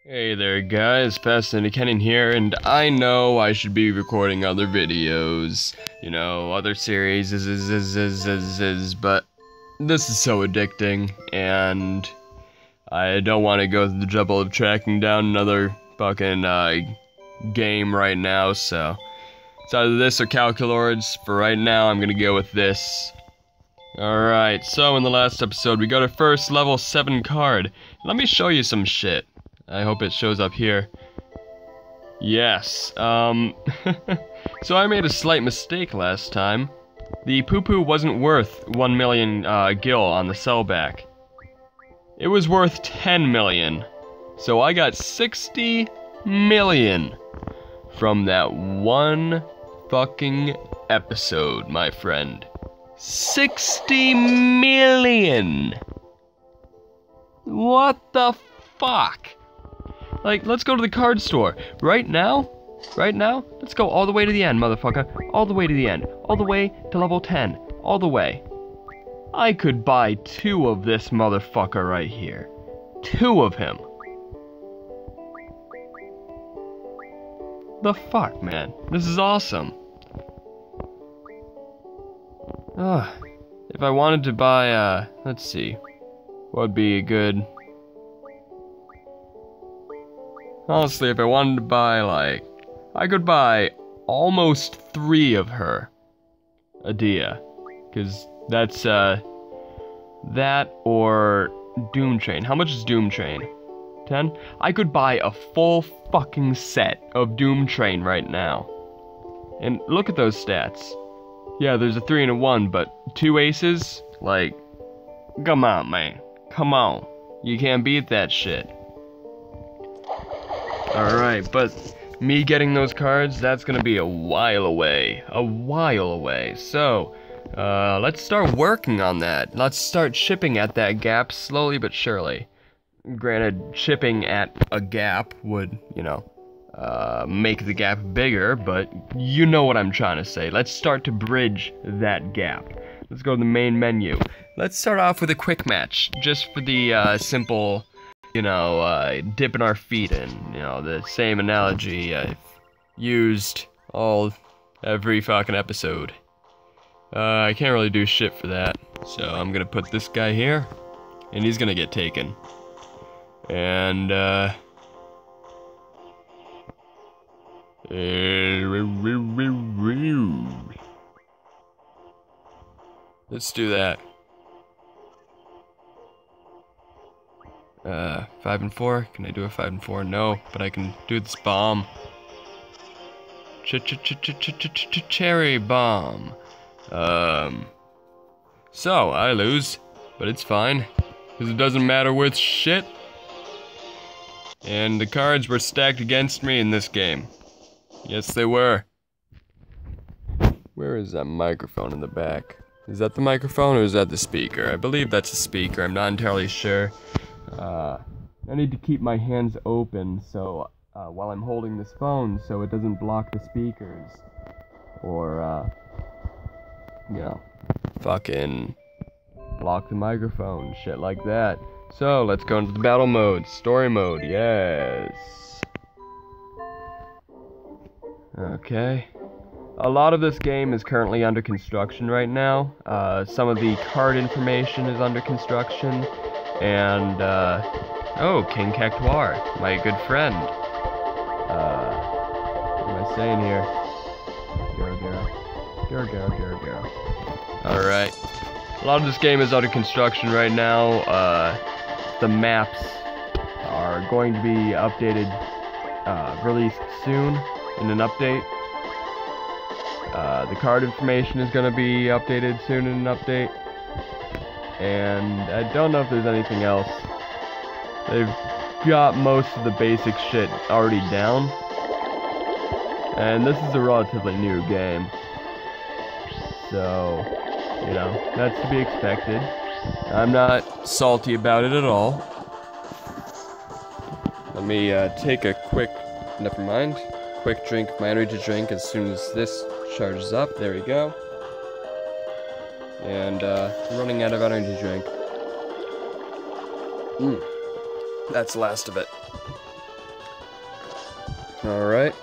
Hey there guys, FasterThanAKenyan here, and I know I should be recording other videos, other series, but this is so addicting, and I don't want to go through the trouble of tracking down another fucking game right now, so it's either this or Calculords. For right now, I'm gonna go with this. Alright, so in the last episode, we got our first level 7 card. Let me show you some shit. I hope it shows up here. Yes, so I made a slight mistake last time. The poo-poo wasn't worth 1 million gil on the sellback. It was worth 10 million. So I got 60 million from that one fucking episode, my friend. 60 million! What the fuck? Like, let's go to the card store. Right now, let's go all the way to the end, motherfucker. All the way to the end. All the way to level 10. All the way. I could buy 2 of this motherfucker right here. 2 of him. The fuck, man? This is awesome. If I wanted to buy, let's see. What would be a good... Honestly, if I wanted to buy, like... I could buy almost 3 of her. Adia. Because that's, that or Doom Train. How much is Doom Train? 10? I could buy a full fucking set of Doom Train right now. And look at those stats. Yeah, there's a 3 and a 1, but 2 aces? Like, come on, man. Come on. You can't beat that shit. Alright, but me getting those cards, that's gonna be a while away. A while away. So, let's start working on that. Let's start shipping at that gap slowly but surely. Granted, shipping at a gap would, make the gap bigger, but you know what I'm trying to say. Let's start to bridge that gap. Let's go to the main menu. Let's start off with a quick match, just for the simple, dipping our feet in. The same analogy I've used every fucking episode. I can't really do shit for that, so I'm gonna put this guy here, and he's gonna get taken. And, let's do that. 5 and 4. Can I do a 5 and 4? No, but I can do this bomb. Cherry bomb. So I lose, but it's fine, because it doesn't matter with shit. And the cards were stacked against me in this game. Yes, they were. Where is that microphone in the back? Is that the microphone or is that the speaker? I believe that's a speaker. I'm not entirely sure. I need to keep my hands open so while I'm holding this phone so it doesn't block the speakers. Or, fucking block the microphone. Shit like that. So, let's go into the battle mode. Story mode, yes. Okay. A lot of this game is currently under construction right now. Some of the card information is under construction. And, oh, King Cactuar, my good friend. What am I saying here? Garo. Alright. A lot of this game is under construction right now. The maps are going to be updated, released soon in an update. The card information is going to be updated soon in an update. And I don't know if there's anything else. They've got most of the basic shit already down. And this is a relatively new game. So, that's to be expected. I'm not salty about it at all. Let me take a quick drink of my energy drink as soon as this charges up. There we go. And I'm running out of energy drink. That's the last of it. Alright.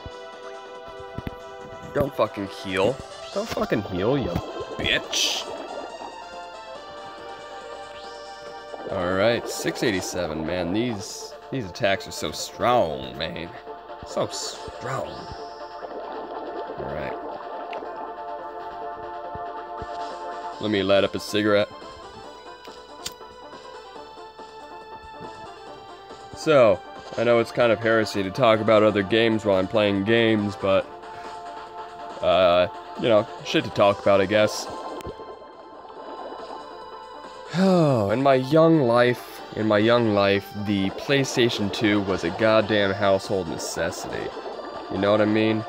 Don't fucking heal. Don't fucking heal, you bitch. Alright, 687, man. These attacks are so strong, man. So strong. Alright. Let me light up a cigarette. So, I know it's kind of heresy to talk about other games while I'm playing games, but, you know, shit to talk about, I guess. Oh, in my young life, the PlayStation 2 was a goddamn household necessity. You know what I mean?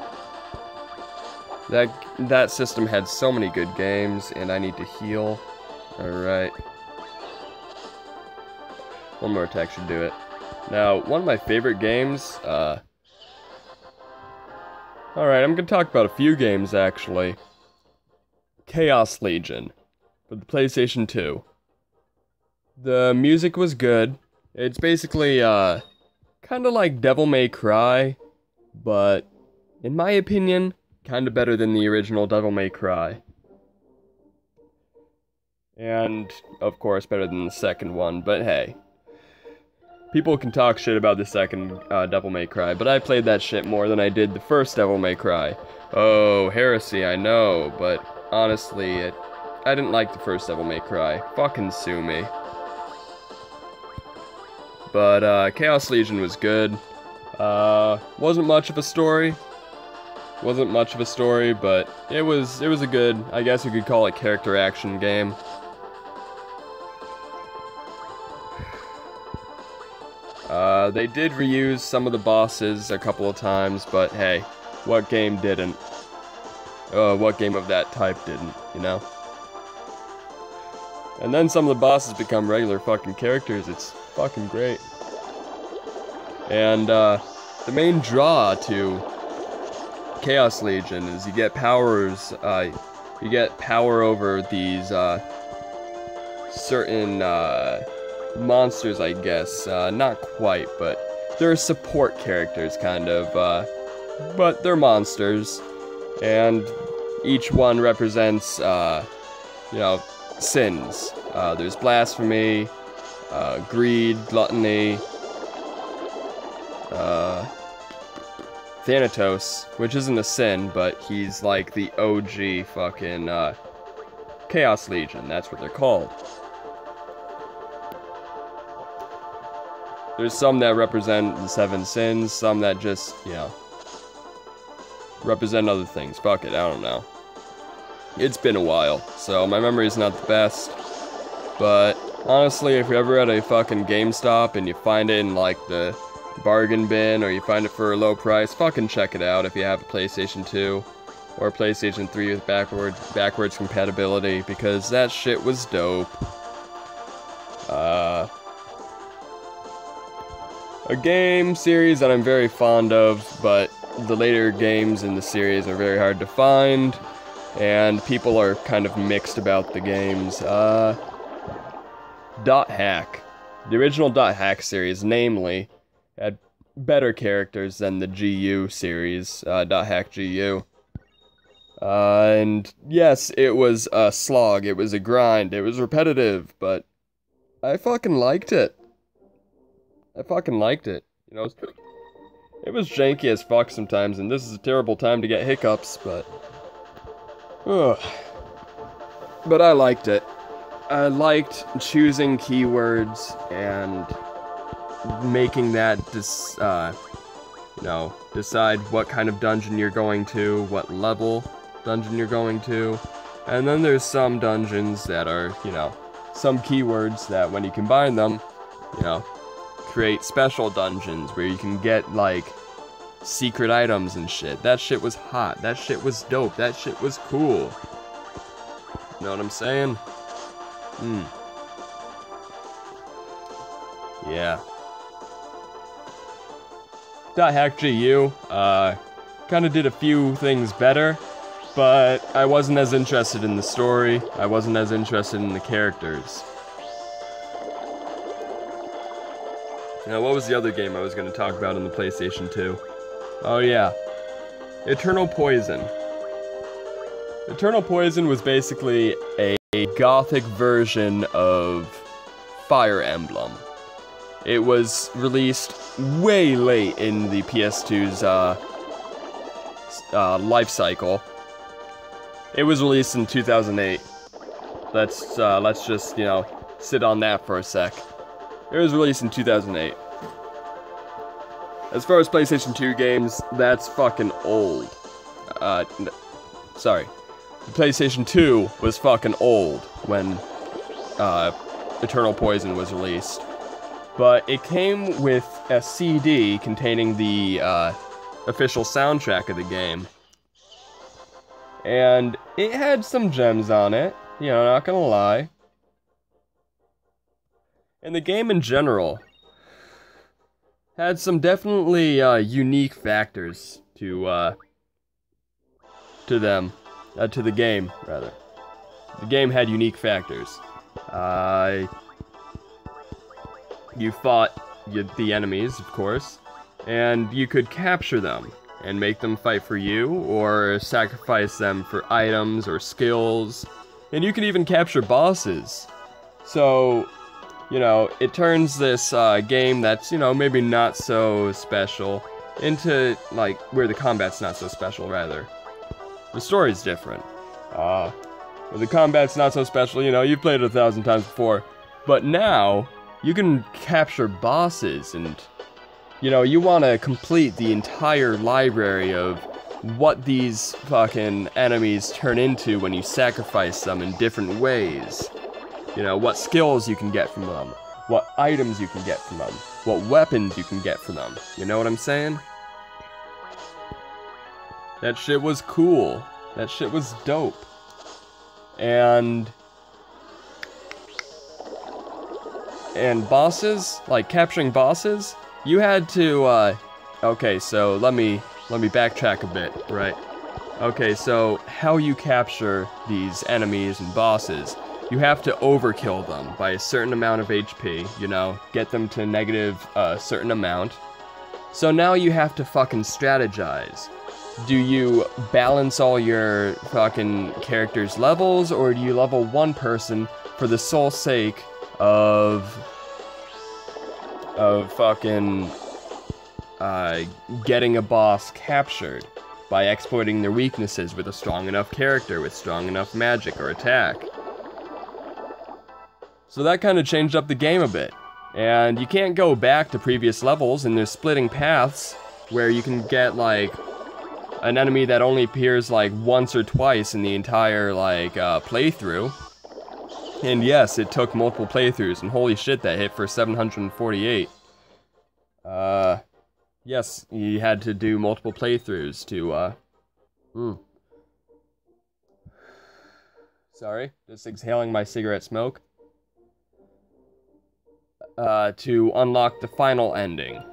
That system had so many good games, and I need to heal. Alright. One more attack should do it. Now, one of my favorite games, alright, I'm gonna talk about a few games, actually. Chaos Legion, for the PlayStation 2. The music was good. It's basically, kinda like Devil May Cry, but, in my opinion, kinda better than the original Devil May Cry. And, of course, better than the second one, but hey. People can talk shit about the second Devil May Cry, but I played that shit more than I did the first Devil May Cry. Oh, heresy, I know, but honestly, I didn't like the first Devil May Cry. Fucking sue me. But, Chaos Legion was good. Wasn't much of a story. But it was a good, I guess you could call it, character action game. They did reuse some of the bosses a couple of times, but hey, what game didn't? What game of that type didn't, you know? And then some of the bosses become regular fucking characters, it's fucking great. And, the main draw to Chaos Legion is you get powers, you get power over these, certain, monsters, I guess. Not quite, but they're support characters, kind of, but they're monsters. And each one represents, you know, sins. There's blasphemy, greed, gluttony, Thanatos, which isn't a sin, but he's like the OG fucking, Chaos Legion, that's what they're called. There's some that represent the 7 sins, some that just, you know, represent other things. Fuck it, I don't know. It's been a while, so my memory's not the best. But, honestly, if you're ever at a fucking GameStop and you find it in, like, the bargain bin, or you find it for a low price, fucking check it out if you have a PlayStation 2 or a PlayStation 3 with backwards compatibility, because that shit was dope. A game series that I'm very fond of, but the later games in the series are very hard to find, and people are kind of mixed about the games. Dot Hack. The original Dot Hack series, namely, had better characters than the GU series, Dot Hack GU. And yes, it was a slog, it was a grind, it was repetitive, but I fucking liked it. You know, it was janky as fuck sometimes, and this is a terrible time to get hiccups, but... But I liked it. I liked choosing keywords and making that, you know, decide what kind of dungeon you're going to, what level dungeon you're going to, and then there's some dungeons that are, you know, some keywords that when you combine them, you know, create special dungeons where you can get, like, secret items and shit. That shit was hot. That shit was dope. That shit was cool. You know what I'm saying? Yeah. Dot Hack GU, kinda did a few things better, but I wasn't as interested in the story. I wasn't as interested in the characters. Now, what was the other game I was going to talk about on the PlayStation 2? Oh yeah. Eternal Poison. Eternal Poison was basically a gothic version of Fire Emblem. It was released way late in the PS2's life cycle. It was released in 2008. Let's just, you know, sit on that for a sec. It was released in 2008. As far as PlayStation 2 games, that's fucking old. Sorry. The PlayStation 2 was fucking old when Eternal Poison was released. But it came with a CD containing the official soundtrack of the game. And it had some gems on it, you know, not gonna lie. And the game in general had some definitely unique factors to the game, rather. The game had unique factors. You fought the enemies, of course, and you could capture them and make them fight for you, or sacrifice them for items or skills, and you could even capture bosses. So, you know, it turns this game that's, you know, maybe not so special into, like, where the combat's not so special, rather. The story's different. Where the combat's not so special, you know, you've played it 1,000 times before, but now, you can capture bosses, and, you know, you want to complete the entire library of what these fucking enemies turn into when you sacrifice them in different ways. You know, what skills you can get from them, what items you can get from them, what weapons you can get from them. You know what I'm saying? That shit was cool. That shit was dope. And bosses, like capturing bosses, you had to, okay, so let me backtrack a bit, right? Okay, so how you capture these enemies and bosses, you have to overkill them by a certain amount of HP, you know, get them to negative a certain amount. So now you have to fucking strategize. Do you balance all your fucking characters' levels, or do you level one person for the sole sake of fucking getting a boss captured by exploiting their weaknesses with a strong enough character, with strong enough magic or attack? So that kind of changed up the game a bit. And you can't go back to previous levels, and there's splitting paths where you can get, like, an enemy that only appears, like, once or twice in the entire, like, playthrough. And yes, it took multiple playthroughs, and holy shit, that hit for 748. Yes, you had to do multiple playthroughs to, Sorry, just exhaling my cigarette smoke. To unlock the final ending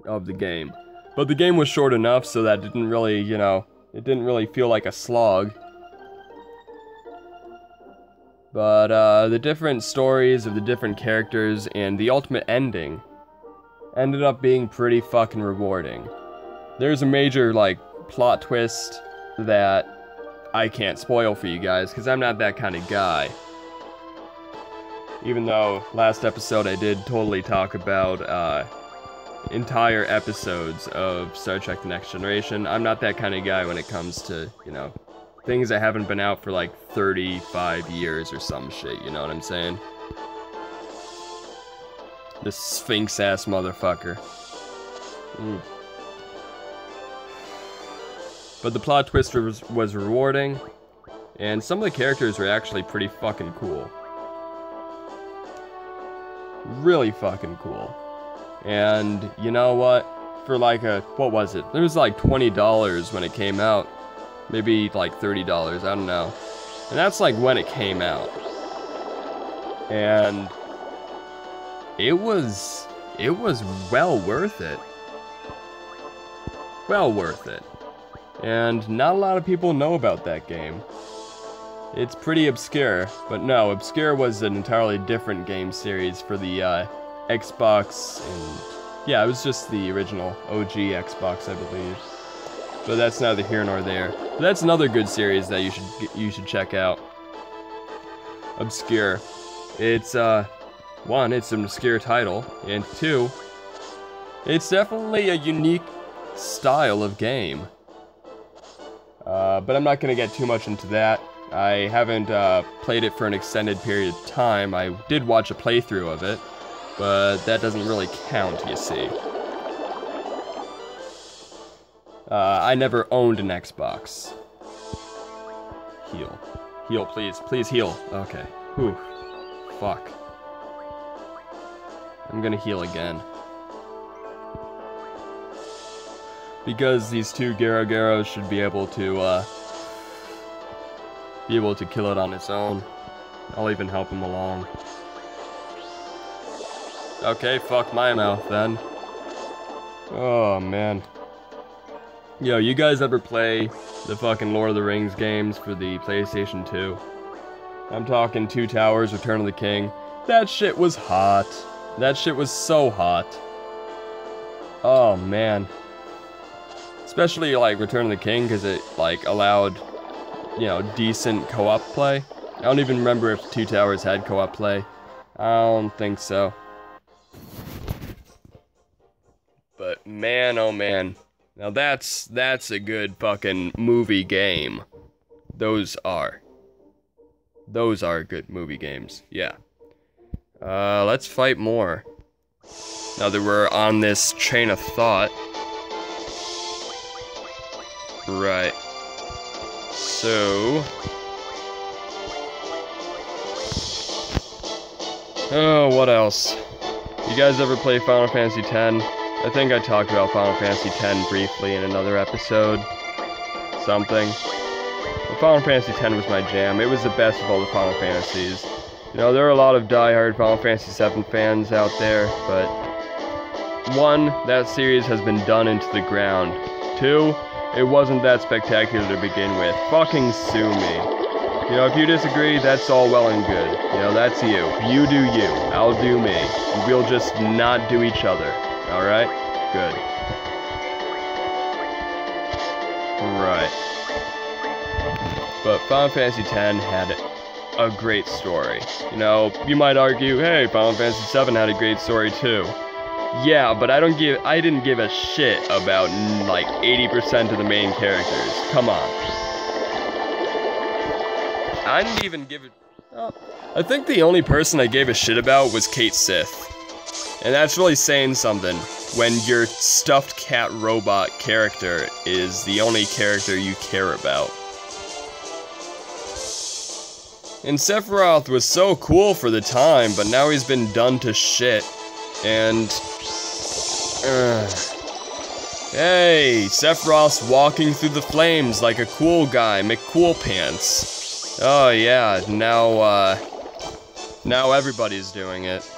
of the game. But the game was short enough so that it didn't really, you know, it didn't really feel like a slog. But, the different stories of the different characters and the ultimate ending ended up being pretty fucking rewarding. There's a major, like, plot twist that I can't spoil for you guys, because I'm not that kind of guy. Even though last episode I did totally talk about, entire episodes of Star Trek The Next Generation, I'm not that kind of guy when it comes to, you know, things that haven't been out for like 35 years or some shit, you know what I'm saying? This Sphinx-ass motherfucker. But the plot twist was rewarding, and some of the characters were actually pretty fucking cool. Really fucking cool. And you know what? For like a, what was it? It was like $20 when it came out. Maybe like $30, I don't know. And that's like when it came out. And it was well worth it. Well worth it. And not a lot of people know about that game. It's pretty obscure, but no, Obscure was an entirely different game series for the Xbox and, Yeah, it was just the original OG Xbox, I believe. But that's neither here nor there. But that's another good series that you should check out. Obscure. It's one, it's an obscure title, and two, it's definitely a unique style of game. But I'm not gonna get too much into that. I haven't played it for an extended period of time. I did watch a playthrough of it, but that doesn't really count, you see. I never owned an Xbox. Heal. Heal, please. Please heal. Okay. Whew. Fuck. I'm gonna heal again. Because these two Gyros should be able to kill it on its own. I'll even help him along. Okay, fuck my mouth then. Oh man. Yo, you guys ever play the fucking Lord of the Rings games for the PlayStation 2? I'm talking Two Towers, Return of the King. That shit was hot. That shit was so hot. Oh man. Especially like Return of the King, because it like allowed, you know, decent co-op play. I don't even remember if Two Towers had co-op play. I don't think so. But man, oh man. Now that's a good fucking movie game. Those are good movie games. Yeah. Let's fight more. Now that we're on this train of thought. Right. So. Oh, what else? You guys ever play Final Fantasy X? I think I talked about Final Fantasy X briefly in another episode. Something. But Final Fantasy X was my jam. It was the best of all the Final Fantasies. You know, there are a lot of die-hard Final Fantasy VII fans out there, but... 1, that series has been done into the ground. 2, it wasn't that spectacular to begin with. Fucking sue me. You know, if you disagree, that's all well and good. You know, that's you. You do you. I'll do me. We'll just not do each other. Alright? Good. Right. But Final Fantasy X had a great story. You know, you might argue, hey, Final Fantasy VII had a great story too. Yeah, but I didn't give a shit about, like, 80% of the main characters. Come on. I didn't even give it... Oh, I think the only person I gave a shit about was Kate Sith. And that's really saying something when your stuffed cat robot character is the only character you care about. And Sephiroth was so cool for the time, but now he's been done to shit. And... Hey, Sephiroth's walking through the flames like a cool guy, McCoolpants. Oh yeah, now everybody's doing it.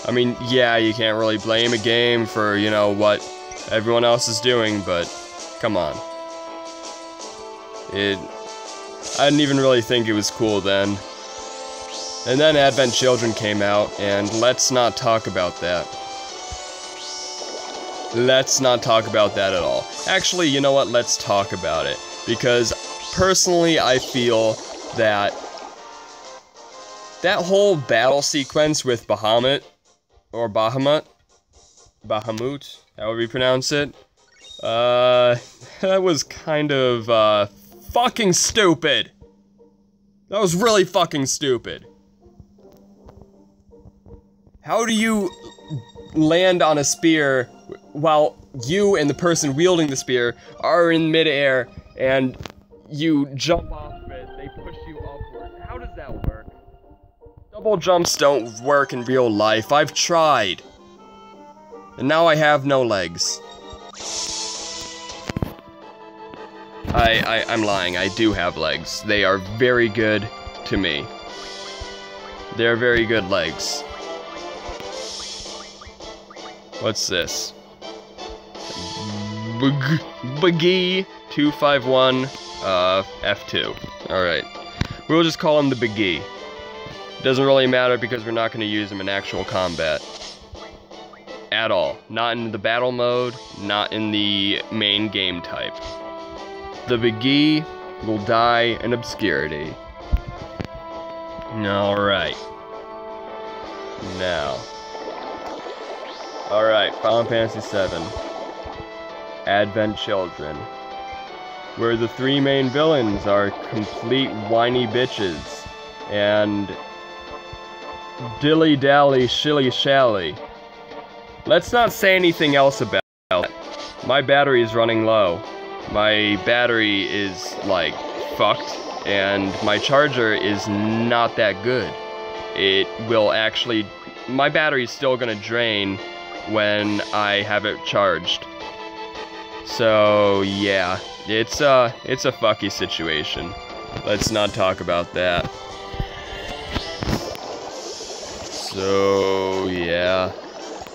I mean, yeah, you can't really blame a game for, you know, what everyone else is doing, but come on. I didn't even really think it was cool then. And then Advent Children came out, and let's not talk about that. Let's not talk about that at all. Actually, you know what? Let's talk about it. Because, personally, I feel that that whole battle sequence with Bahamut, or Bahamut, however you pronounce it, that was kind of, fucking stupid. That was really fucking stupid. How do you land on a spear while you and the person wielding the spear are in midair and you jump off of it, they push you upward? How does that work? Double jumps don't work in real life. I've tried. And now I have no legs. I'm lying. I do have legs. They are very good to me. They're very good legs. What's this? Biggie 251 F2. Alright. We'll just call him the Biggie. Doesn't really matter because we're not going to use him in actual combat. at all. Not in the battle mode, not in the main game type. The Biggie will die in obscurity. Alright. Now. Alright, Final Fantasy VII. Advent Children. Where the three main villains are complete whiny bitches. And dilly-dally, shilly-shally. Let's not say anything else about it. My battery is running low. My battery is, like, fucked. And my charger is not that good. It will actually... My battery's still gonna drain when I have it charged. So, yeah. It's a fucky situation. Let's not talk about that. So, yeah.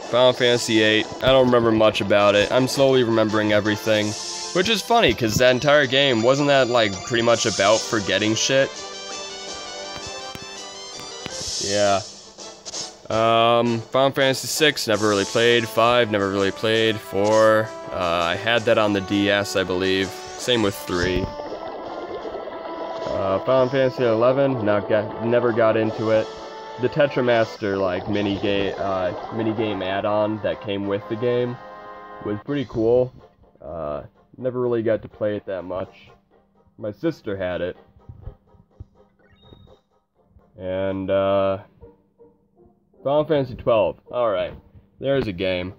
Final Fantasy VIII. I don't remember much about it. I'm slowly remembering everything. Which is funny, because that entire game, wasn't that, like, pretty much about forgetting shit? Yeah. Final Fantasy VI, never really played. 5, never really played. 4, I had that on the DS, I believe. Same with 3. Final Fantasy 11, never got into it. The Tetramaster, like, minigame add-on that came with the game was pretty cool. Never really got to play it that much. My sister had it. And, Final Fantasy 12. Alright. There's a game.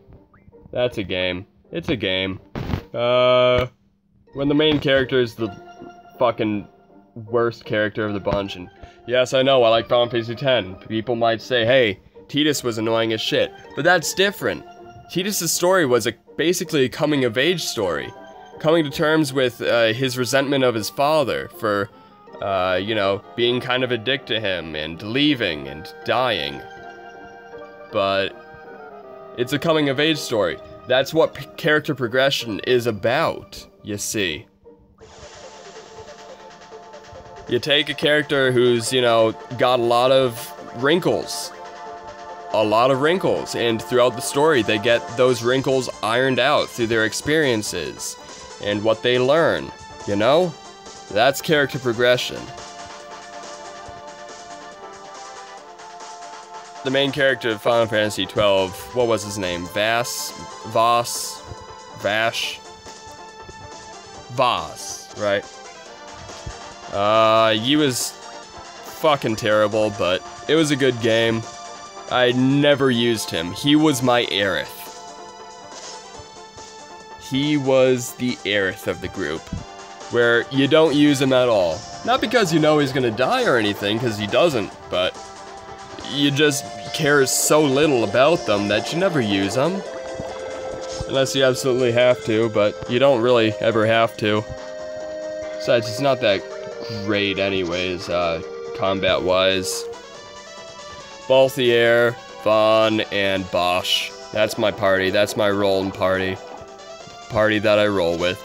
That's a game. It's a game. When the main character is the fucking worst character of the bunch, and yes, I know, I like Final Fantasy X. People might say, hey, Tidus was annoying as shit. But that's different. Tidus' story was basically a coming-of-age story. Coming to terms with his resentment of his father for, you know, being kind of a dick to him, and leaving, and dying. But it's a coming-of-age story. That's what character progression is about, you see. You take a character who's, you know, got a lot of wrinkles. And throughout the story, they get those wrinkles ironed out through their experiences and what they learn, you know? That's character progression. The main character of Final Fantasy XII, what was his name? Vash, right? He was fucking terrible, but it was a good game. I never used him. He was my Aerith. He was the Aerith of the group, where you don't use him at all. Not because you know he's gonna die or anything, because he doesn't, but you just care so little about them that you never use them. Unless you absolutely have to, but you don't really ever have to. Besides, it's not that great anyways, combat-wise. Balthier, Vaughn, and Bosch. That's my party. That's my rolling party. Party that I roll with.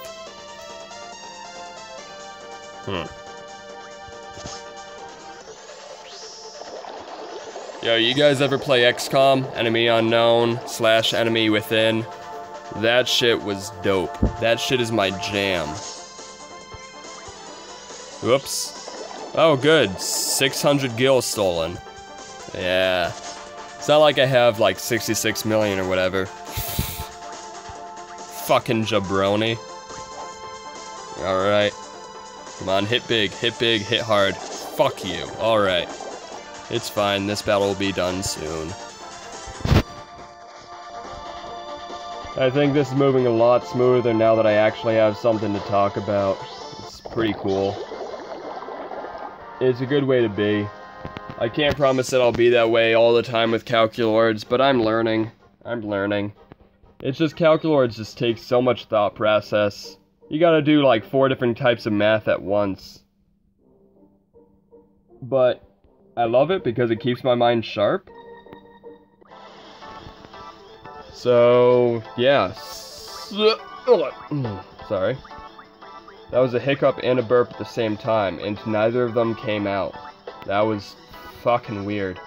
Yo, you guys ever play XCOM? Enemy Unknown / Enemy Within? That shit was dope. That shit is my jam. Whoops. Oh, good. 600 gil stolen. Yeah. It's not like I have, like, 66 million or whatever. Fucking jabroni. Alright. Come on, hit big, hit hard. Fuck you. Alright. It's fine, this battle will be done soon. I think this is moving a lot smoother now that I actually have something to talk about. It's pretty cool. It's a good way to be. I can't promise that I'll be that way all the time with Calculords, but I'm learning. It's just Calculords just takes so much thought process. You gotta do like 4 different types of math at once. But I love it because it keeps my mind sharp. So, yeah. Sorry. That was a hiccup and a burp at the same time, and neither of them came out. That was fucking weird.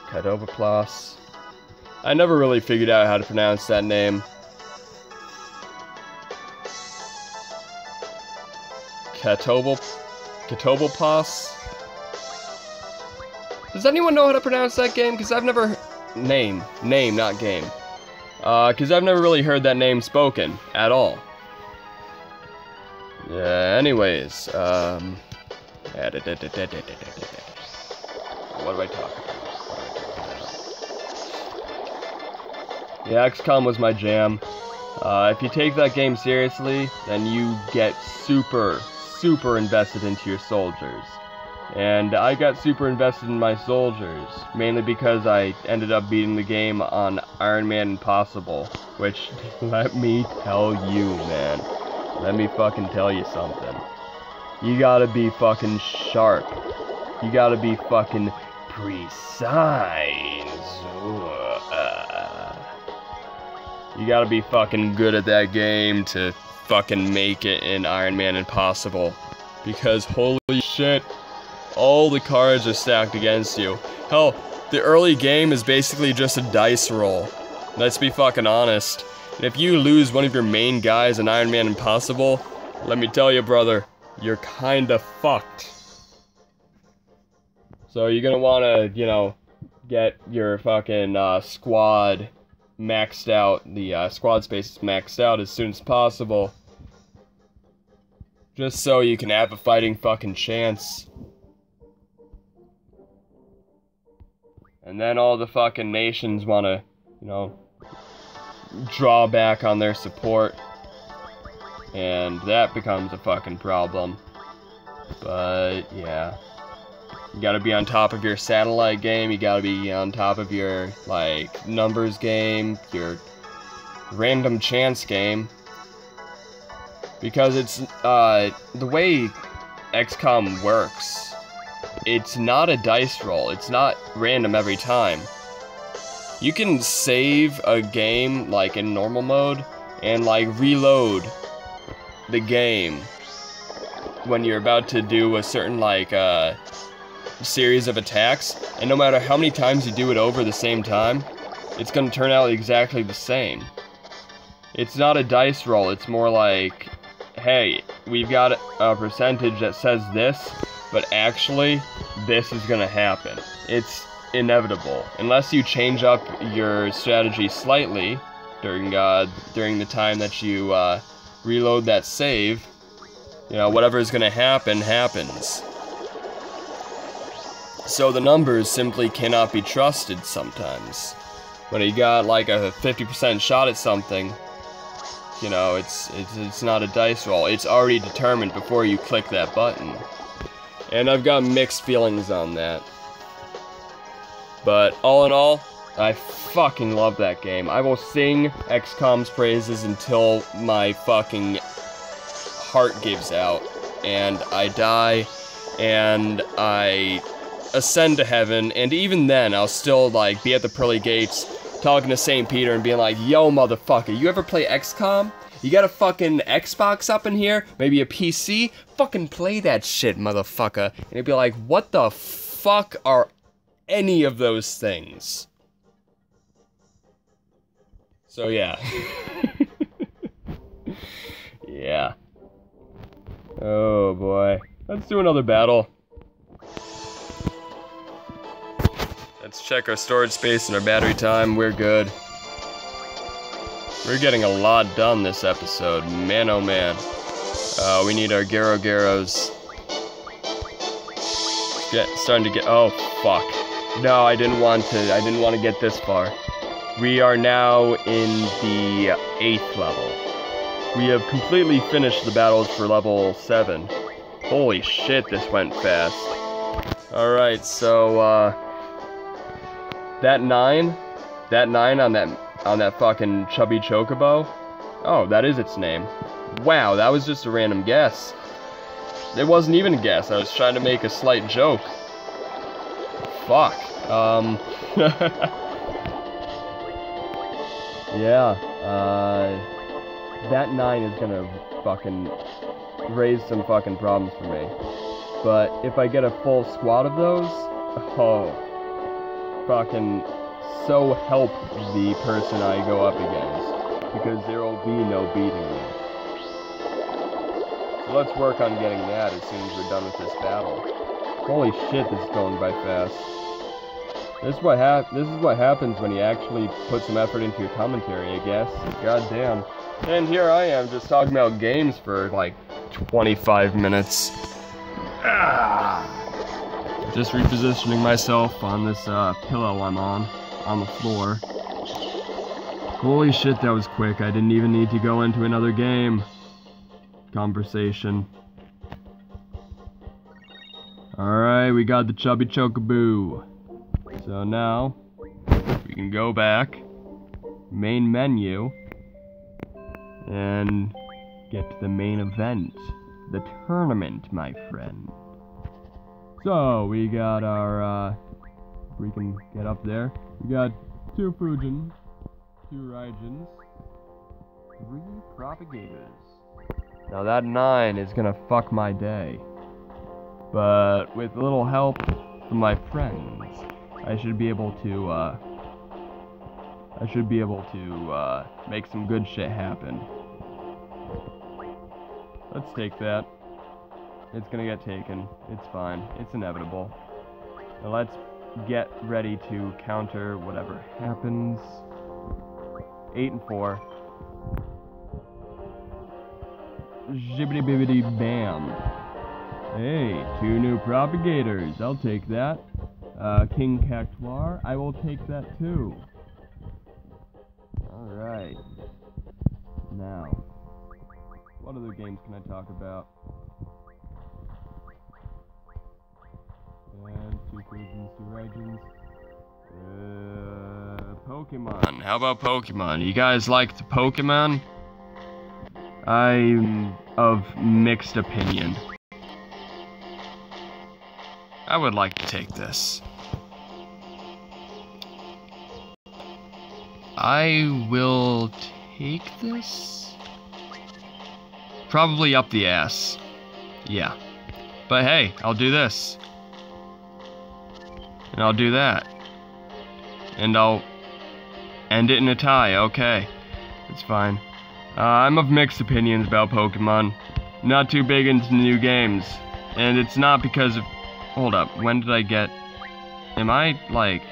Katoboplas. I never really figured out how to pronounce that name. Katoboplas? Does anyone know how to pronounce that game? Because I've never... Name, not game. Because I've never really heard that name spoken at all. Yeah, anyways, what do I talk about? Yeah, XCOM was my jam. If you take that game seriously, then you get super invested into your soldiers. And I got super invested in my soldiers, mainly because I ended up beating the game on Iron Man Impossible, which, let me tell you, man. Let me fucking tell you something. You gotta be fucking sharp. You gotta be fucking precise. You gotta be fucking good at that game to fucking make it in Iron Man Impossible. Because holy shit, all the cards are stacked against you. Hell, the early game is basically just a dice roll. Let's be fucking honest. And if you lose one of your main guys in Iron Man Impossible, let me tell you, brother, you're kinda fucked. So you're gonna wanna, you know, get your fucking squad maxed out, the squad space is maxed out as soon as possible. Just so you can have a fighting fucking chance. And then all the fucking nations wanna, you know, draw back on their support. And that becomes a fucking problem. But, yeah. You gotta be on top of your satellite game, you gotta be on top of your, like, numbers game, your random chance game. Because it's, the way XCOM works, it's not a dice roll, it's not random every time. You can save a game, like, in normal mode, and, like, reload the game when you're about to do a certain, like, series of attacks, and no matter how many times you do it over the same time, it's gonna turn out exactly the same. It's not a dice roll, it's more like, hey, we've got a percentage that says this, but actually, this is gonna happen. It's inevitable. Unless you change up your strategy slightly during the time that you reload that save, you know, whatever is gonna happen, happens. So the numbers simply cannot be trusted sometimes. When you got like a 50% shot at something, you know, it's not a dice roll. It's already determined before you click that button. And I've got mixed feelings on that. But all in all, I fucking love that game. I will sing XCOM's praises until my fucking heart gives out. And I die, and I ascend to heaven, and even then, I'll still, like, be at the pearly gates, talking to St. Peter and being like, yo, motherfucker, you ever play XCOM? You got a fucking Xbox up in here? Maybe a PC? Fucking play that shit, motherfucker. And he'd be like, what the fuck are any of those things? So, yeah. Yeah. Oh, boy. Let's do another battle. Let's check our storage space and our battery time. We're good. We're getting a lot done this episode. Man, oh man. We need our Garros. Starting to get... Oh, fuck. No, I didn't want to get this far. We are now in the 8th level. We have completely finished the battles for level 7. Holy shit, this went fast. Alright, so, that 9 on that fucking chubby chocobo? Oh, that is its name. Wow, that was just a random guess. It wasn't even a guess, I was trying to make a slight joke. Fuck. Yeah, that 9 is gonna fucking raise some fucking problems for me. But if I get a full squad of those, oh, fucking so help the person I go up against, because there will be no beating me. So let's work on getting that as soon as we're done with this battle. Holy shit, this is going by fast. This is what happens when you actually put some effort into your commentary, I guess. God damn. And here I am, just talking about games for like 25 minutes. Just repositioning myself on this pillow I'm on the floor. Holy shit, that was quick. I didn't even need to go into another game. Conversation. Alright, we got the Chubby Chocoboo. So now, we can go back, main menu, and get to the main event, the tournament, my friend. So, we got our, we can get up there. We got 2 Fujins, 2 Raijins, 3 Propagators. Now that 9 is gonna fuck my day. But with a little help from my friends, I should be able to, make some good shit happen. Let's take that. It's gonna get taken. It's fine. It's inevitable. Now let's get ready to counter whatever happens. 8 and 4. Jibbity bibbity bam. Hey, 2 new propagators. I'll take that. King Cactuar, I will take that too. Alright. Now, what other games can I talk about? And 2 Fujins, 2 Raijins. Pokemon. How about Pokemon? You guys like the Pokemon? I'm of mixed opinion. I would like to take this. I will take this? Probably up the ass. Yeah. But hey, I'll do this. And I'll do that. And I'll end it in a tie. Okay. It's fine. I'm of mixed opinions about Pokemon. Not too big into new games. And it's not because of... Hold up, when did I get... Am I, like...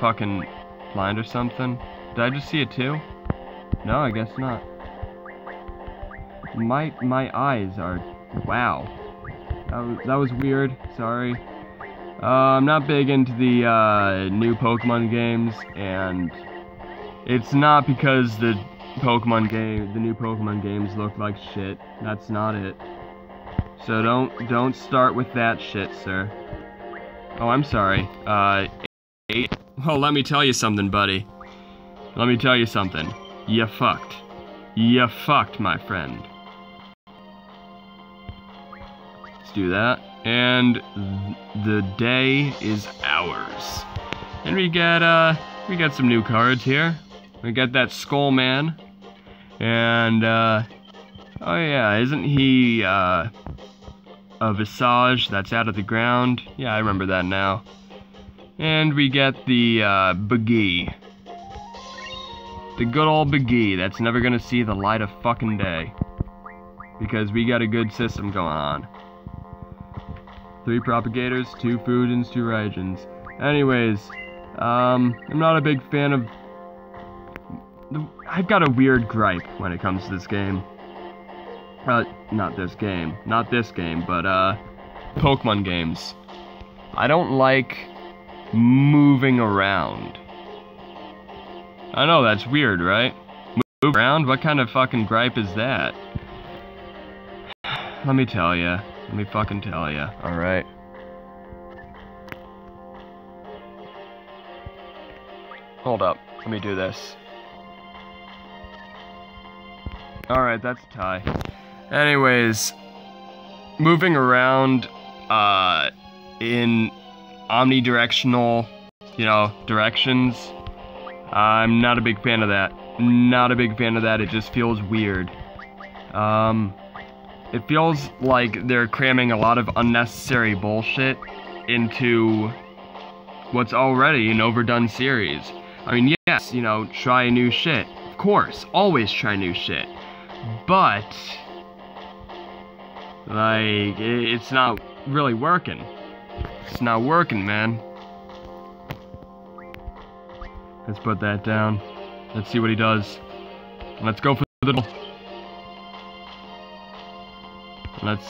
fucking blind or something? Did I just see it too? No, I guess not. My eyes are... Wow. That was weird, sorry. I'm not big into the, new Pokemon games, and... It's not because the new Pokemon games look like shit. That's not it. So don't start with that shit, sir. Oh, I'm sorry. 8. Well, let me tell you something, buddy. Let me tell you something. You fucked. You fucked, my friend. Let's do that. And the day is ours. And we got some new cards here. We got that Skull Man. And, oh yeah, isn't he, a Visage that's out of the ground? Yeah, I remember that now. And we get the, Bagee. The good old Bagee that's never gonna see the light of fucking day. Because we got a good system going on. 3 Propagators, 2 Fujins, 2 Raijins. Anyways, I'm not a big fan of... I've got a weird gripe when it comes to this game. Not this game, but, Pokemon games. I don't like moving around. I know, that's weird, right? Move around? What kind of fucking gripe is that? Let me tell ya. Let me fucking tell ya. Alright. Hold up. Let me do this. Alright, that's a tie. Anyways, moving around, in omnidirectional, directions, I'm not a big fan of that. Not a big fan of that, it just feels weird. It feels like they're cramming a lot of unnecessary bullshit into what's already an overdone series. I mean, yes, you know, try new shit. Of course, always try new shit. But, like, it's not really working. It's not working, man. Let's put that down. Let's see what he does. Let's go for the middle. Let's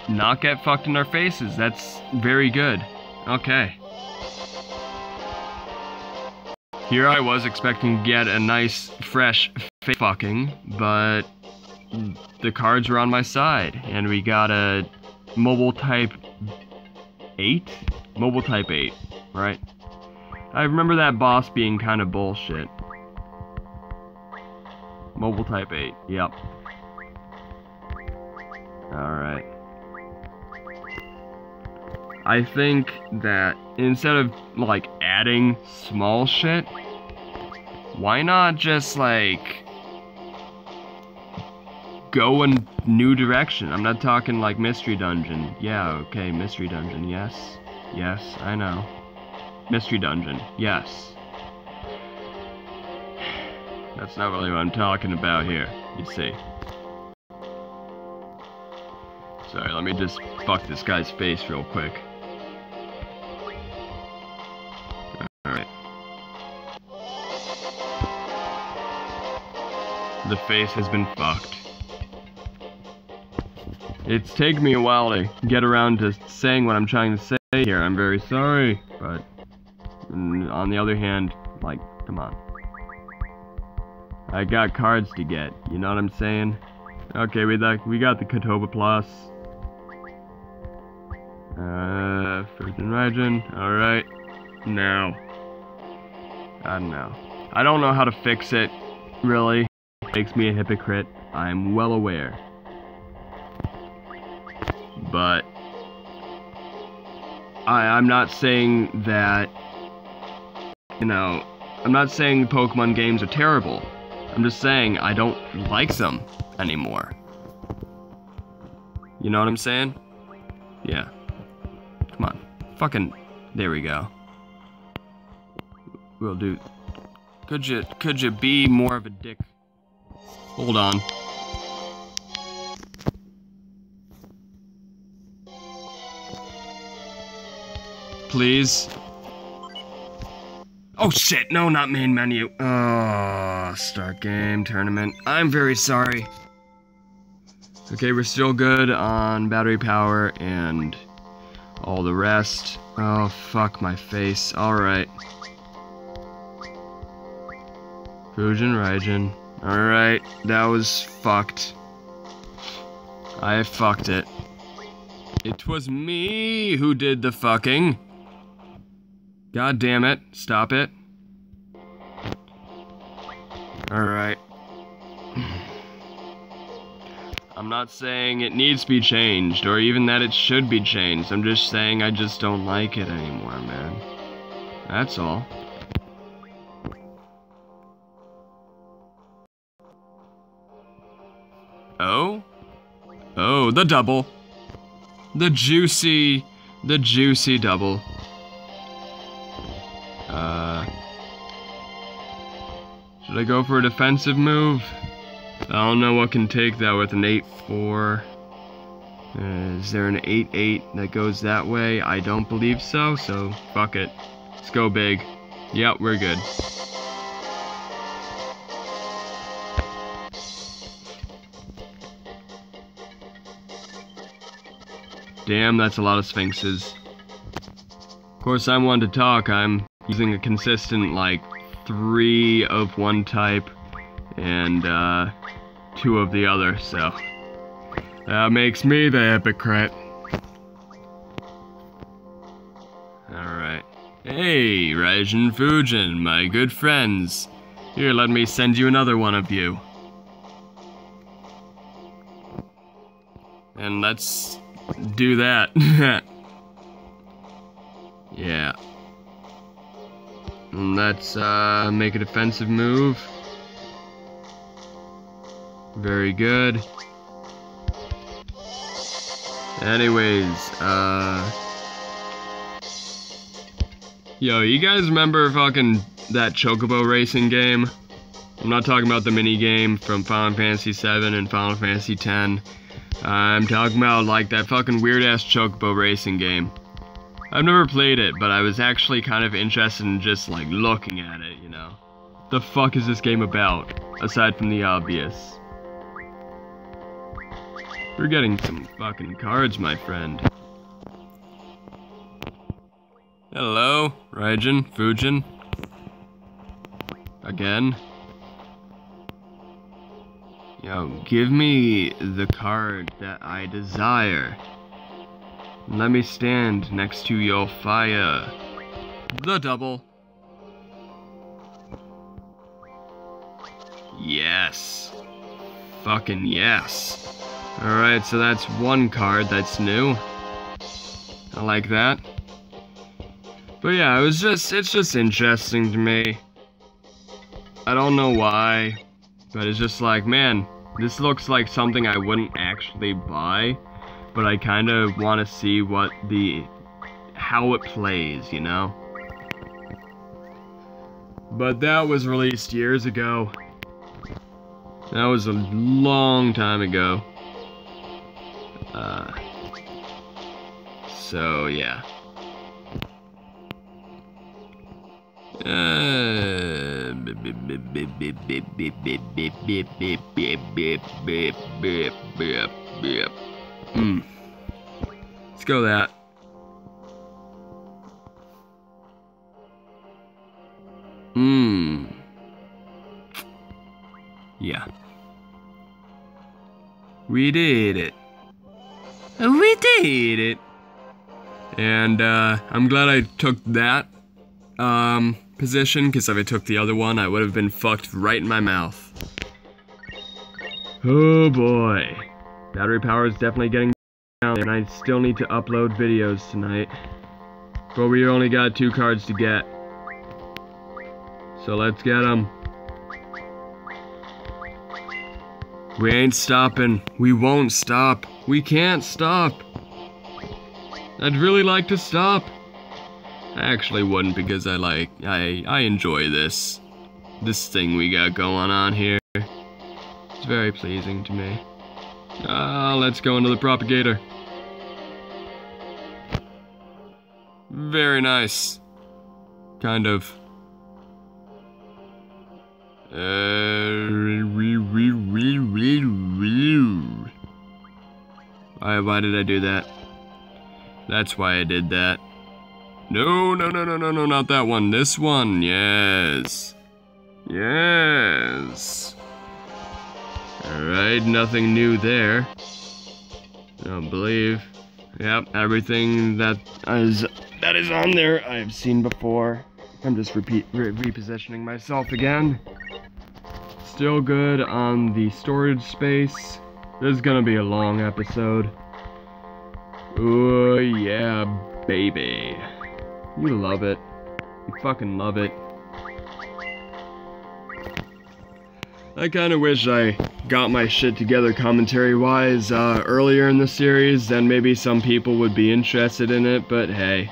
not get fucked in our faces. That's very good. Okay. Here I was expecting to get a nice, fresh face fucking, but the cards were on my side, and we got a mobile type 8? Mobile type 8, right? I remember that boss being kind of bullshit. Mobile type 8, yep. Alright. I think that instead of, like, adding small shit, why not just, like, go a new direction? I'm not talking, like, Mystery Dungeon. Yeah, okay, Mystery Dungeon, yes. Yes, I know. Mystery Dungeon, yes. That's not really what I'm talking about here, you see. Sorry, let me just fuck this guy's face real quick. Alright. The face has been fucked. It's taken me a while to get around to saying what I'm trying to say here. I'm very sorry, but on the other hand, like, come on. I got cards to get, you know what I'm saying? Okay, we got the Katoba Plus. Frozen Region, alright. Now. I don't know. I don't know how to fix it, really. It makes me a hypocrite, I'm well aware. But I'm not saying that, you know, I'm not saying Pokemon games are terrible. I'm just saying I don't like them anymore. You know what I'm saying? Yeah. Come on. Fucking, there we go. We'll do. Could you be more of a dick? Hold on. Please. Oh shit, no, not main menu. Oh, start game, tournament. I'm very sorry. Okay, we're still good on battery power and all the rest. Oh, fuck my face. Alright. Fusion Raijin. Alright, that was fucked. I fucked it. It was me who did the fucking. God damn it. Stop it. Alright. I'm not saying it needs to be changed, or even that it should be changed. I'm just saying I just don't like it anymore, man. That's all. Oh? Oh, the double. The juicy double. Should I go for a defensive move? I don't know what can take that with an 8-4. Is there an 8-8 that goes that way? I don't believe so, so fuck it. Let's go big. Yep, we're good. Damn, that's a lot of Sphinxes. Of course, I'm one to talk. I'm using a consistent, like, 3 of one type and 2 of the other, so that makes me the hypocrite. Alright. Hey, Raijin Fujin, my good friends. Here, let me send you another one of you. And let's do that. Yeah. Let's make a defensive move. Very good. Anyways, Yo, you guys remember fucking that Chocobo racing game? I'm not talking about the mini game from Final Fantasy VII and Final Fantasy X. I'm talking about like that fucking weird ass Chocobo racing game. I've never played it, but I was actually kind of interested in just like looking at it, you know. The fuck is this game about, aside from the obvious? We're getting some fucking cards, my friend. Hello, Raijin, Fujin. Again. Yo, give me the card that I desire. Let me stand next to your fire. The double. Yes. Fucking yes. Alright, so that's one card that's new. I like that. But yeah, it's just interesting to me. I don't know why, but it's just like, man, this looks like something I wouldn't actually buy, but I kind of want to see how it plays, you know? But that was released years ago. That was a long time ago. So yeah. Let's go that. Yeah. We did it. We did it. And I'm glad I took that position, because if I took the other one, I would have been fucked right in my mouth. Oh boy. Battery power is definitely getting down, and I still need to upload videos tonight. But we only got 2 cards to get. So let's get them. We ain't stopping. We won't stop. We can't stop. I'd really like to stop. I actually wouldn't, because I enjoy this thing we got going on here. It's very pleasing to me. Let's go into the propagator. Very nice. Kind of. Why did I do that? That's why I did that. No, not that one. This one, yes. Yes. Alright, nothing new there. I don't believe. Yep, everything that is on there I've seen before. I'm just repositioning myself again. Still good on the storage space. This is gonna be a long episode. Oh yeah, baby. You love it. You fucking love it. I kinda wish I got my shit together commentary-wise earlier in the series, then maybe some people would be interested in it, but hey.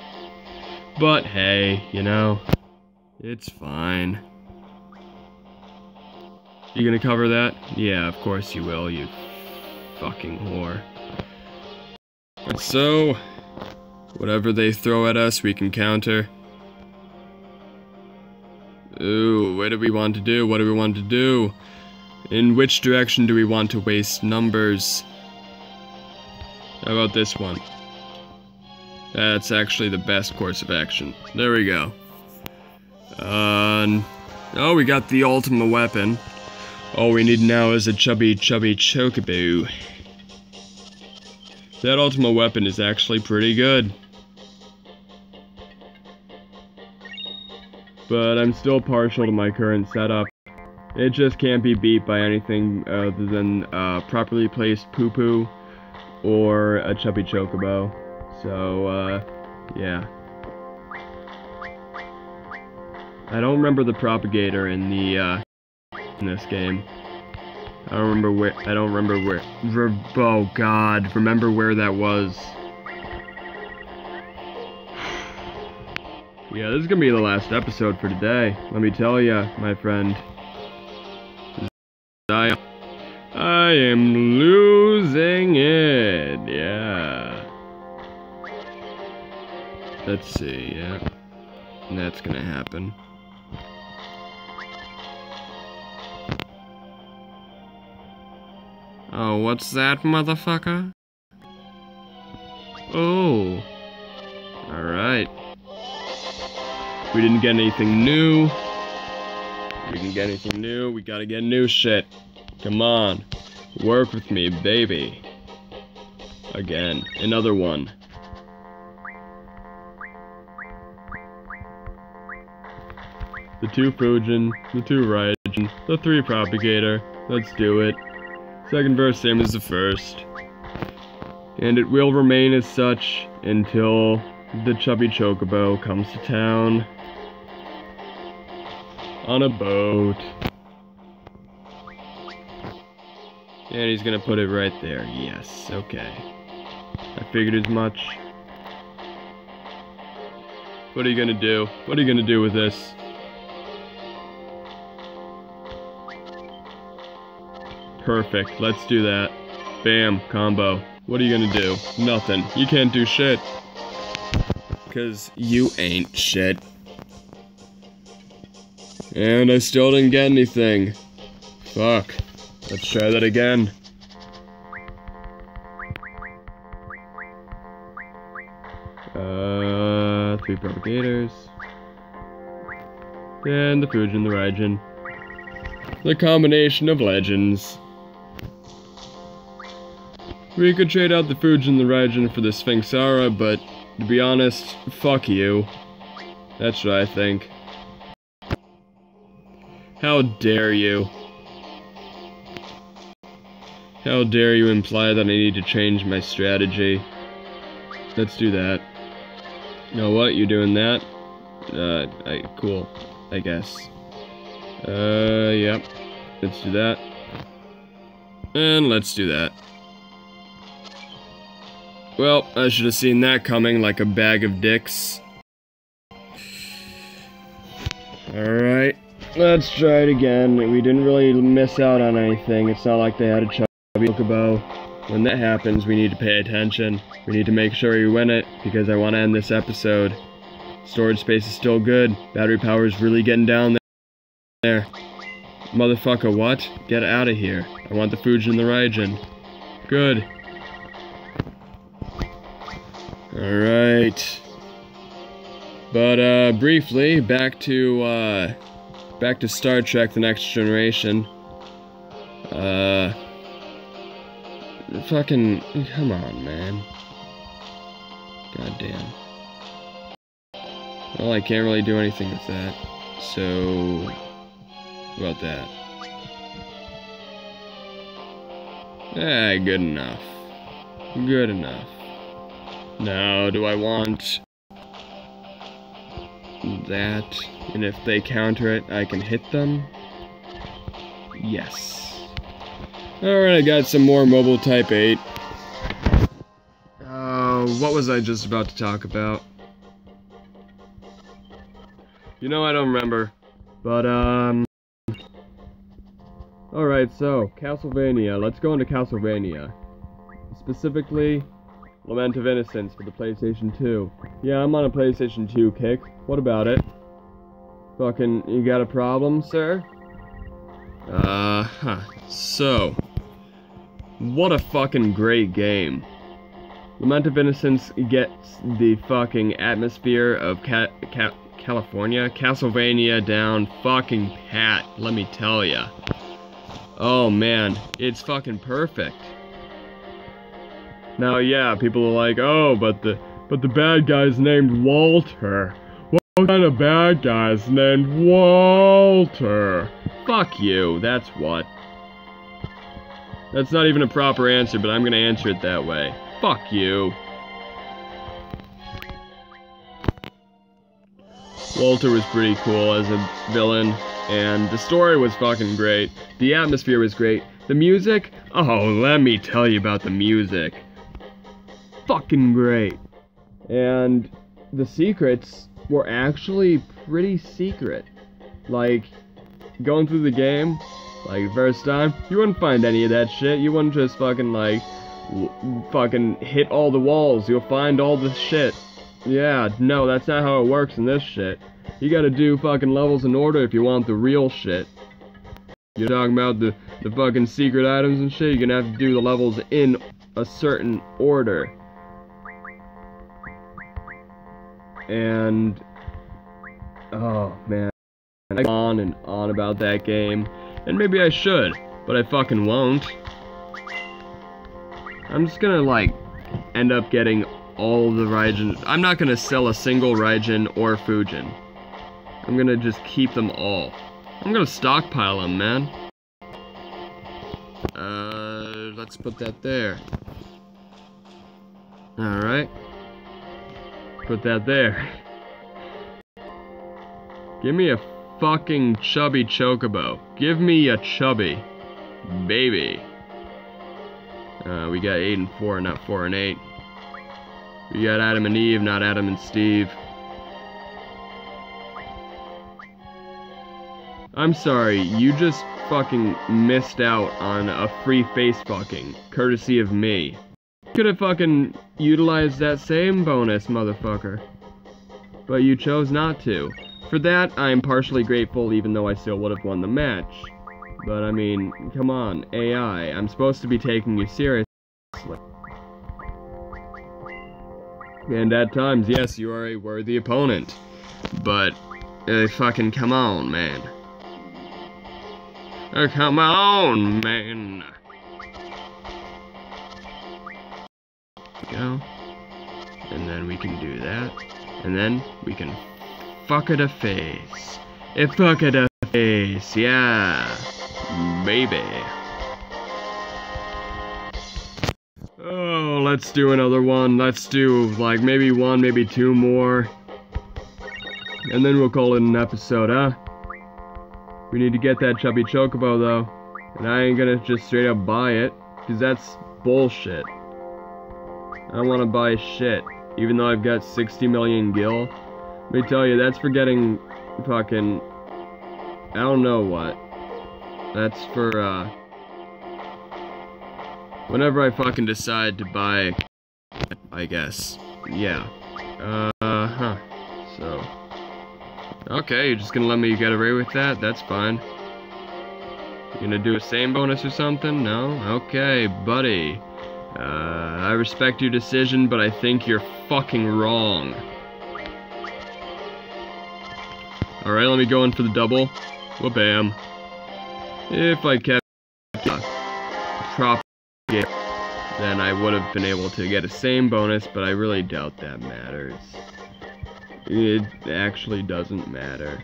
You know, it's fine. You gonna cover that? Yeah, of course you will, you fucking whore. So, whatever they throw at us, we can counter. Ooh, what do we want to do? What do we want to do? In which direction do we want to waste numbers? How about this one? That's actually the best course of action. There we go. Oh, we got the ultimate weapon. All we need now is a chubby chocobo. That ultimate weapon is actually pretty good. But I'm still partial to my current setup. It just can't be beat by anything other than properly placed poo-poo or a chubby chocobo. So, yeah. I don't remember the propagator in the in this game. I don't remember where. Oh God, remember where that was. Yeah, this is gonna be the last episode for today. Let me tell ya, my friend. I am losing it. Yeah. Let's see, yeah. That's gonna happen. Oh, what's that, motherfucker? Oh. Alright. We didn't get anything new. We didn't get anything new. We gotta get new shit. Come on. Work with me, baby. Again. Another one. The 2 Fujin, the 2 Raijin, the 3 Propagator. Let's do it. Second verse, same as the first. And it will remain as such until the chubby chocobo comes to town. On a boat. And he's gonna put it right there. Yes, okay. I figured as much. What are you gonna do? What are you gonna do with this? Perfect, let's do that. Bam, combo. What are you gonna do? Nothing. You can't do shit. 'Cause you ain't shit. And I still didn't get anything. Fuck. Let's try that again. Three Propagators. And the Fujin, the Raijin. The combination of legends. We could trade out the Fujin and the Raijin for the Sphinxara, but to be honest, fuck you. That's what I think. How dare you? How dare you imply that I need to change my strategy? Let's do that. You know what? You're doing that? Cool. I guess. Yep. Let's do that. And let's do that. Well, I should have seen that coming like a bag of dicks. Alright, let's try it again. We didn't really miss out on anything. It's not like they had a chubby chocobo. When that happens, we need to pay attention. We need to make sure we win it, because I want to end this episode. Storage space is still good. Battery power is really getting down there. Motherfucker, what? Get out of here. I want the Fujin and the Raijin. Good. Alright. But, briefly, back to Star Trek: The Next Generation. Fucking, come on, man. Goddamn. Well, I can't really do anything with that. So, about that. Good enough. Good enough. Now, do I want that? And if they counter it, I can hit them? Yes. Alright, I got some more mobile Type 8. What was I just about to talk about? You know, I don't remember. But, alright, so, Castlevania. Let's go into Castlevania. Specifically, Lament of Innocence for the PlayStation 2. Yeah, I'm on a PlayStation 2 kick. What about it? Fucking, you got a problem, sir? So, what a fucking great game. Lament of Innocence gets the fucking atmosphere of California, Castlevania down fucking pat, let me tell ya. Oh man, it's fucking perfect. Now yeah, people are like, oh, but the bad guy's named Walter. What kind of bad guy's named Walter? Fuck you, that's what. That's not even a proper answer, but I'm gonna answer it that way. Fuck you. Walter was pretty cool as a villain, and the story was fucking great. The atmosphere was great. The music? Oh, let me tell you about the music. Fucking great. And the secrets, were actually pretty secret. Like, going through the game, like, first time, you wouldn't find any of that shit. You wouldn't just fucking, like, fucking hit all the walls. You'll find all the shit. Yeah, no, that's not how it works in this shit. You gotta do fucking levels in order if you want the real shit. You're talking about the fucking secret items and shit, you're gonna have to do the levels in a certain order. And oh man, I go on and on about that game, and maybe I should, but I fucking won't. I'm just gonna like end up getting all the Raijin. I'm not gonna sell a single Raijin or Fujin. I'm gonna just keep them all. I'm gonna stockpile them, man. Let's put that there. Alright. Put that there. Give me a fucking chubby chocobo. Give me a chubby baby. We got 8 and 4, not 4 and 8. We got Adam and Eve, not Adam and Steve. I'm sorry, you just fucking missed out on a free face fucking, courtesy of me. Could have fucking utilized that same bonus, motherfucker. But you chose not to. For that, I am partially grateful, even though I still would have won the match. But I mean, come on, AI, I'm supposed to be taking you seriously. And at times, yes, you are a worthy opponent. But, fucking come on, man. Come on, man. Go. And then we can do that. And then we can fuck it a face. Fuck it a face, yeah. Baby. Oh, let's do another one. Let's do, like, maybe one, maybe two more. And then we'll call it an episode, huh? We need to get that chubby chocobo, though. And I ain't gonna just straight up buy it, because that's bullshit. I don't want to buy shit, even though I've got 60 million gil. Let me tell you, that's for getting fucking... I don't know what. That's for, whenever I fucking decide to buy, I guess. Yeah. Huh. So... Okay, you're just gonna let me get away with that? That's fine. You gonna do a same bonus or something? No? Okay, buddy. I respect your decision, but I think you're fucking wrong. Alright, let me go in for the double. Wha-bam. If I kept prop game, then I would have been able to get a same bonus, but I really doubt that matters. It actually doesn't matter.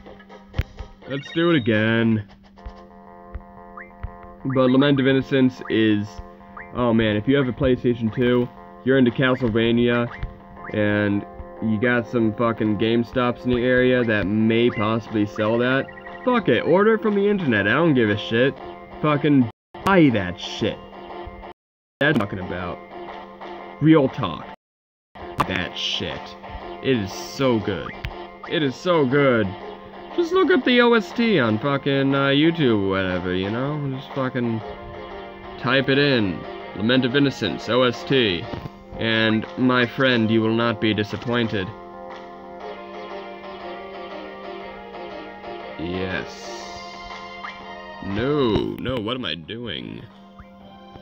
Let's do it again. But Lament of Innocence is... Oh man, if you have a PlayStation 2, you're into Castlevania, and you got some fucking GameStops in the area that may possibly sell that, fuck it, order it from the internet, I don't give a shit. Fucking buy that shit. That's what I'm talking about. Real talk. That shit. It is so good. It is so good. Just look up the OST on fucking YouTube or whatever, you know? Just fucking type it in. Lament of Innocence, OST. And, my friend, you will not be disappointed. Yes. No, what am I doing?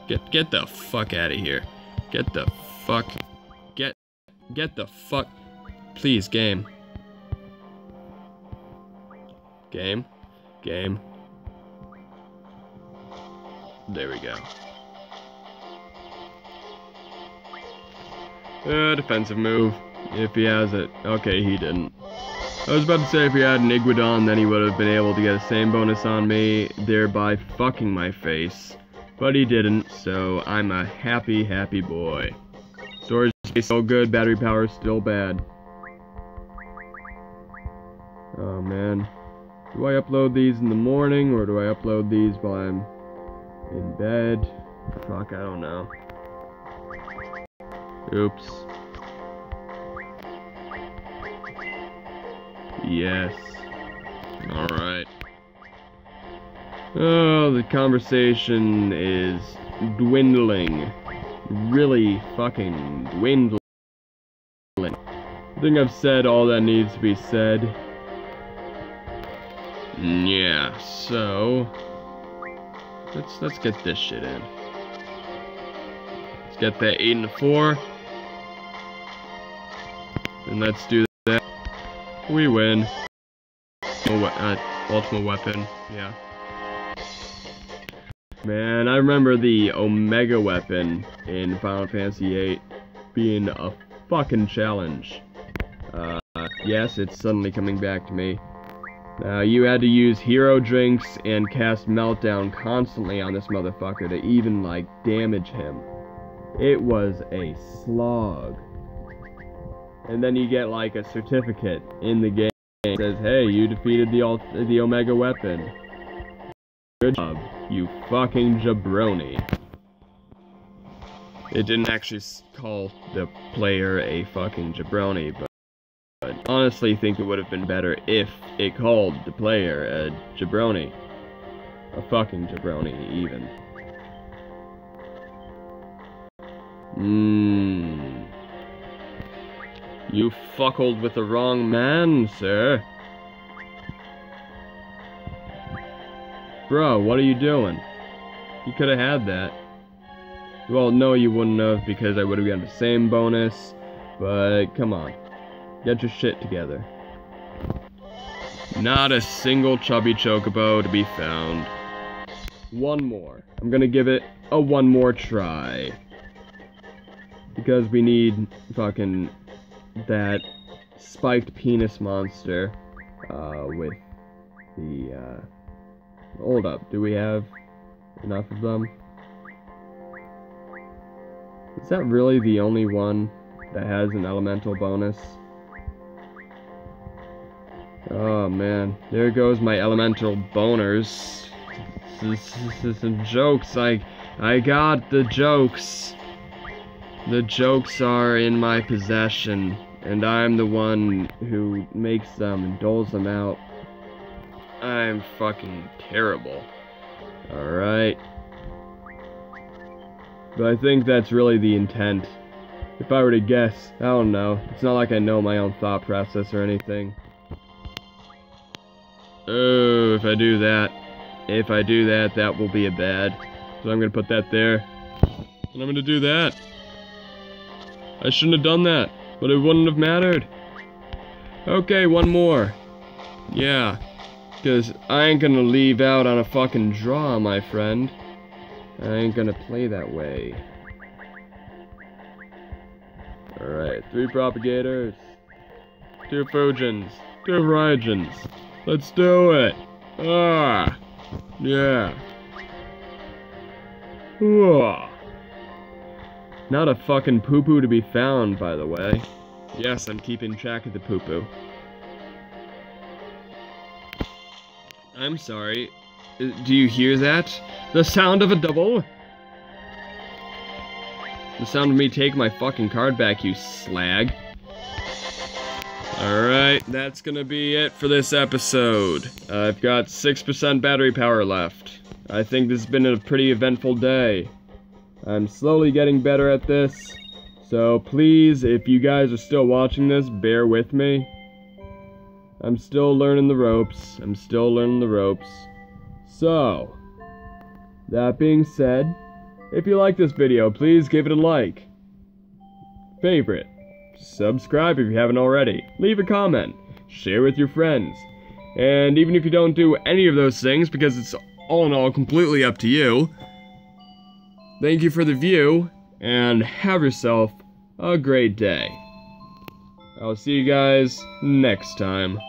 Get the fuck out of here. Get the fuck... Get the fuck... Please, game. Game. There we go. Defensive move. If he has it. Okay, he didn't. I was about to say if he had an Iguodon, then he would have been able to get a same bonus on me, thereby fucking my face. But he didn't, so I'm a happy, happy boy. Storage space so good, battery power still bad. Oh man. Do I upload these in the morning, or do I upload these while I'm in bed? Fuck, I don't know. Oops. Yes. Alright. Oh, the conversation is dwindling. Really fucking dwindling. I think I've said all that needs to be said. Yeah, so let's get this shit in. Let's get that 8 and a 4. And let's do that. We win. Ultimate weapon, yeah. Man, I remember the Omega weapon in Final Fantasy VIII being a fucking challenge. Yes, it's suddenly coming back to me. You had to use hero drinks and cast Meltdown constantly on this motherfucker to even, like, damage him. It was a slog. And then you get, like, a certificate in the game that says, hey, you defeated the Omega weapon. Good job, you fucking jabroni. It didn't actually call the player a fucking jabroni, but I honestly think it would have been better if it called the player a jabroni. A fucking jabroni, even. You fuckled with the wrong man, sir. Bro, what are you doing? You could have had that. Well, no, you wouldn't have, because I would have gotten the same bonus, but come on. Get your shit together. Not a single chubby chocobo to be found. One more. I'm gonna give it a one more try. Because we need fucking that spiked penis monster, with the, hold up, do we have enough of them? Is that really the only one that has an elemental bonus? Oh man, there goes my elemental boners. This is some jokes. I got the jokes. The jokes are in my possession, and I'm the one who makes them and doles them out. I'm fucking terrible. Alright. But I think that's really the intent. If I were to guess, I don't know. It's not like I know my own thought process or anything. Oh, if I do that, that will be a bad. So I'm gonna put that there. And I'm gonna do that. I shouldn't have done that, but it wouldn't have mattered. Okay, one more. Yeah, because I ain't gonna leave out on a fucking draw, my friend. I ain't gonna play that way. Alright, 3 propagators, 2 Fujins, 2 Raijins. Let's do it! Ah! Yeah. Ah. Not a fucking poo-poo to be found, by the way. Yes, I'm keeping track of the poo-poo. I'm sorry. Do you hear that? The sound of a double? The sound of me take my fucking card back, you slag. Alright, that's gonna be it for this episode. I've got 6% battery power left. I think this has been a pretty eventful day. I'm slowly getting better at this, so please, if you guys are still watching this, bear with me. I'm still learning the ropes. So, that being said, if you like this video, please give it a like, favorite, subscribe if you haven't already, leave a comment, share with your friends, and even if you don't do any of those things, because it's all in all completely up to you, thank you for the view, and have yourself a great day. I'll see you guys next time.